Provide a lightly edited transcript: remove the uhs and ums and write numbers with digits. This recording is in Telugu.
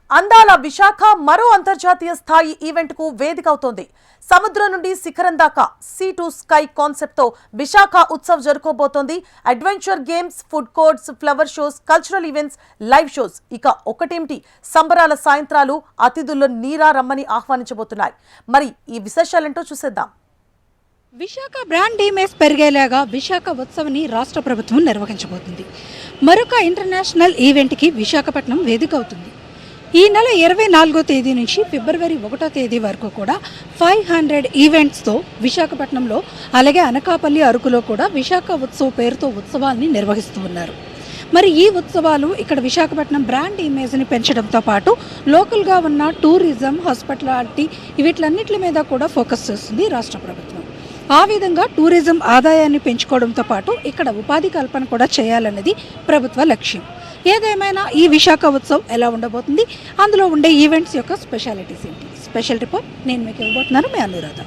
అందాల విశాఖ మరో అంతర్జాతీయ స్థాయి ఈవెంట్ కు వేదిక అవుతోంది. సముద్రం నుండి శిఖరం దాకా సీ టు స్కై కాన్సెప్ట్ తో విశాఖ ఉత్సవ్ జరుకోబోతోంది. Adventure games, food courts, flower shows, cultural events, live shows, ఇక ఒకటేమిటి సంబరాల సాయంత్రాలు అతిథుల్లో నీరా రమ్మని ఆహ్వానించబోతున్నాయి. మరి ఈ విశేషాలేంటో చూసేద్దాం. విశాఖ బ్రాండ్ ఇమేజ్ పెరిగేలాగా విశాఖ ఉత్సవ్ని రాష్ట్ర ప్రభుత్వం నిర్వహించబోతుంది. మరొక ఇంటర్నేషనల్ ఈవెంట్కి విశాఖపట్నం వేదిక అవుతుంది. ఈ నెల 24వ తేదీ నుంచి ఫిబ్రవరి 1వ తేదీ వరకు కూడా 500 ఈవెంట్స్తో విశాఖపట్నంలో, అలాగే అనకాపల్లి, అరకులో కూడా విశాఖ ఉత్సవ్ పేరుతో ఉత్సవాల్ని నిర్వహిస్తూ ఉన్నారు. మరి ఈ ఉత్సవాలు ఇక్కడ విశాఖపట్నం బ్రాండ్ ఇమేజ్ని పెంచడంతో పాటు లోకల్గా ఉన్న టూరిజం, హాస్పిటాలిటీ వీటిలన్నిటి మీద కూడా ఫోకస్ చేస్తుంది రాష్ట్ర ప్రభుత్వం. ఆ విధంగా టూరిజం ఆదాయాన్ని పెంచుకోవడంతో పాటు ఇక్కడ ఉపాధి కల్పన కూడా చేయాలన్నది ప్రభుత్వ లక్ష్యం. ఏదేమైనా ఈ విశాఖ ఉత్సవ్ ఎలా ఉండబోతుంది, అందులో ఉండే ఈవెంట్స్ యొక్క స్పెషాలిటీస్ ఏంటి? స్పెషల్ రిపోర్ట్ నేను మీకు ఇవ్వబోతున్నాను. మీ అనురాధ.